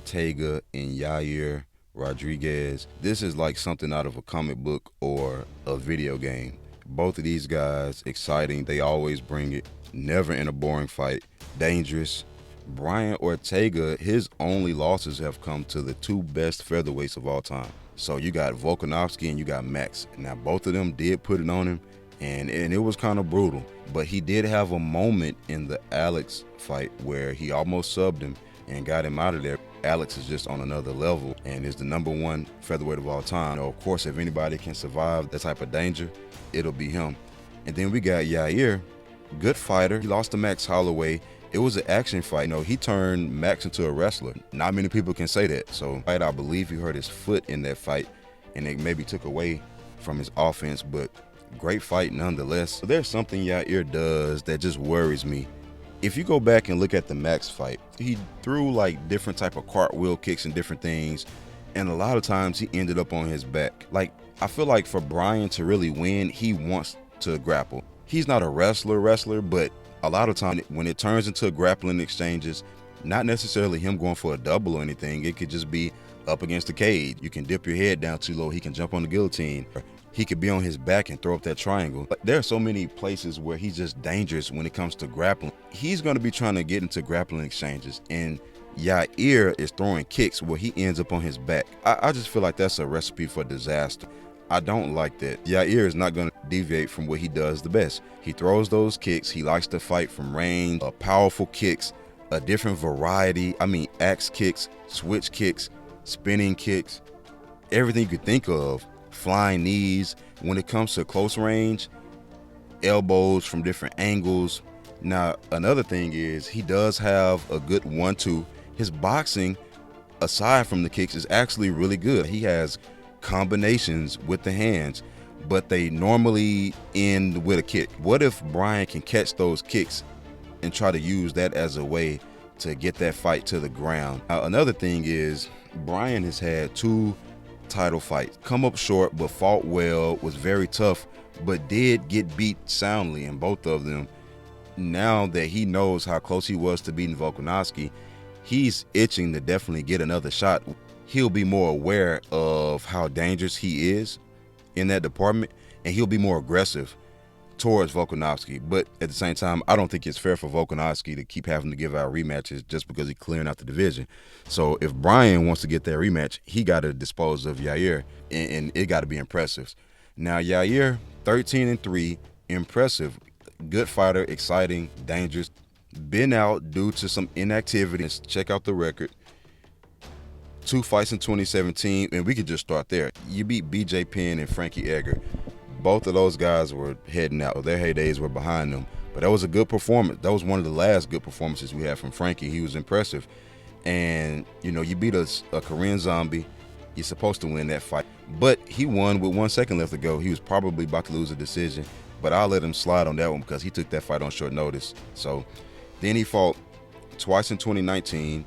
Ortega and Yair Rodriguez. This is like something out of a comic book or a video game. Both of these guys, exciting. They always bring it. Never in a boring fight. Dangerous. Brian Ortega, his only losses have come to the two best featherweights of all time. So you got Volkanovski and you got Max. Now both of them did put it on him, and it was kind of brutal. But he did have a moment in the Alex fight where he almost subbed him and got him out of there. Alex is just on another level and is the #1 featherweight of all time. Of course, if anybody can survive that type of danger, it'll be him. And then we got Yair, good fighter. He lost to Max Holloway. It was an action fight. He turned Max into a wrestler. Not many people can say that. So I believe he hurt his foot in that fight, and it maybe took away from his offense, but great fight nonetheless. So there's something Yair does that just worries me. If you go back and look at the Max fight, he threw like different type of cartwheel kicks and different things, and a lot of times he ended up on his back. Like, I feel like for Brian to really win, he wants to grapple. He's not a wrestler, but a lot of times when it turns into grappling exchanges, not necessarily him going for a double or anything, it could just be up against the cage. You can dip your head down too low, he can jump on the guillotine. He could be on his back and throw up that triangle. But there are so many places where he's just dangerous when it comes to grappling. He's going to be trying to get into grappling exchanges, and Yair is throwing kicks where he ends up on his back. I just feel like that's a recipe for disaster. I don't like that. Yair is not going to deviate from what he does the best. He throws those kicks. He likes to fight from range, powerful kicks, a different variety. I mean, axe kicks, switch kicks, spinning kicks, everything you could think of. Flying knees. When it comes to close range, elbows from different angles. Now, another thing is he does have a good 1-2. His boxing, aside from the kicks, is actually really good. He has combinations with the hands, but they normally end with a kick. What if Brian can catch those kicks and try to use that as a way to get that fight to the ground? Now, another thing is Brian has had 2 title fights, come up short but fought well, was very tough, but did get beat soundly in both of them. Now that he knows how close he was to beating Volkanovski, he's itching to definitely get another shot. He'll be more aware of how dangerous he is in that department, and he'll be more aggressive towards Volkanovski. But at the same time, I don't think it's fair for Volkanovski to keep having to give out rematches just because he's clearing out the division. So if Brian wants to get that rematch, he got to dispose of Yair, and it got to be impressive. Now, Yair, 13-3, impressive, good fighter, exciting, dangerous, been out due to some inactivity. Let's check out the record. 2 fights in 2017, and we could just start there. You beat BJ Penn and Frankie Edgar. Both of those guys were heading out. Their heydays were behind them. But that was a good performance. That was one of the last good performances we had from Frankie. He was impressive. And, you beat a Korean zombie. You're supposed to win that fight. But he won with 1 second left to go. He was probably about to lose a decision. But I'll let him slide on that one because he took that fight on short notice. So then he fought twice in 2019.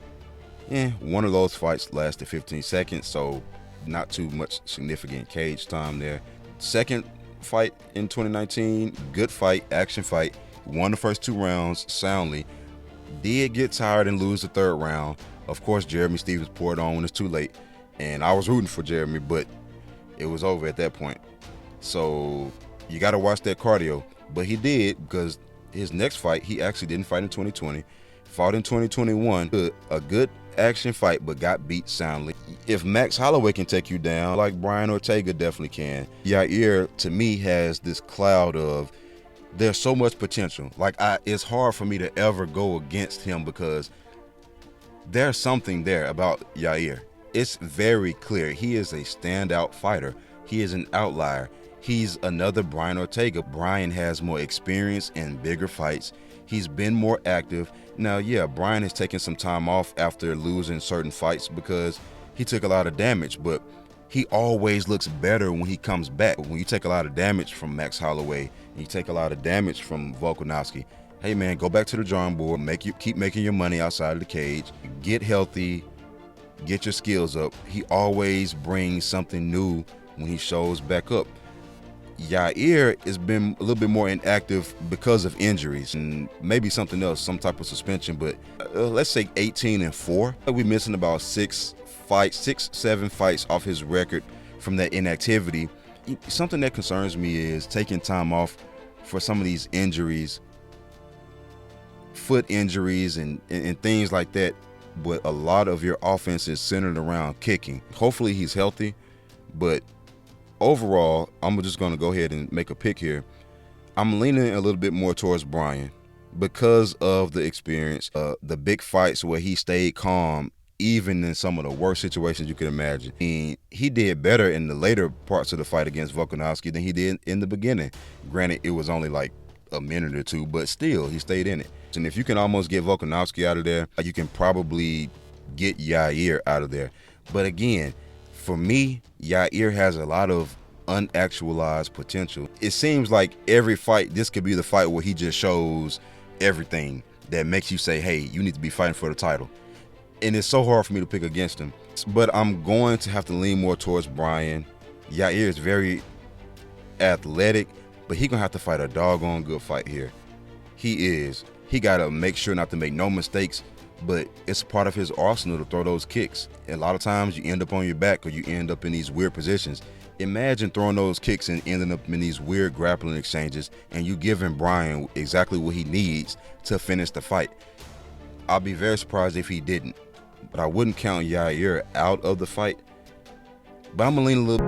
One of those fights lasted 15 seconds, so not too much significant cage time there. Second fight in 2019, good fight, action fight. Won the first 2 rounds soundly. Did get tired and lose the 3rd round. Of course, Jeremy Stevens poured on when it's too late, and I was rooting for Jeremy, but it was over at that point. So you got to watch that cardio. But he did, because his next fight, he actually didn't fight in 2020. Fought in 2021. A good action fight, but got beat soundly. If Max Holloway can take you down, like Brian Ortega definitely can, Yair, to me, has this cloud of there's so much potential. It's hard for me to ever go against him because there's something there about Yair. It's very clear. He is a standout fighter. He is an outlier. He's another Brian Ortega. Brian has more experience in bigger fights. He's been more active. Now, yeah, Brian has taken some time off after losing certain fights because he took a lot of damage, but he always looks better when he comes back. When you take a lot of damage from Max Holloway and you take a lot of damage from Volkanovski, hey man, go back to the drawing board, keep making your money outside of the cage, get healthy, get your skills up. He always brings something new when he shows back up. Yair has been a little bit more inactive because of injuries and maybe something else, some type of suspension, but let's say 18-4. We're missing about 7 fights off his record from that inactivity. Something that concerns me is taking time off for some of these injuries, foot injuries and things like that, but a lot of your offense is centered around kicking. Hopefully he's healthy, but overall, I'm just going to go ahead and make a pick here. I'm leaning a little bit more towards Bryan because of the experience, the big fights where he stayed calm, even in some of the worst situations you can imagine. He did better in the later parts of the fight against Volkanovski than he did in the beginning. Granted, it was only like a minute or two, but still, he stayed in it. And if you can almost get Volkanovski out of there, you can probably get Yair out of there. But again, for me, Yair has a lot of unactualized potential. It seems like every fight, this could be the fight where he just shows everything that makes you say, hey, you need to be fighting for the title. And it's so hard for me to pick against him. But I'm going to have to lean more towards Bryan. Yair is very athletic, but he's going to have to fight a doggone good fight here. He is. He got to make sure not to make no mistakes, but it's part of his arsenal to throw those kicks. And a lot of times you end up on your back or you end up in these weird positions. Imagine throwing those kicks and ending up in these weird grappling exchanges and you giving Bryan exactly what he needs to finish the fight. I'll be very surprised if he didn't. But I wouldn't count Yair out of the fight. But I'm going to lean a little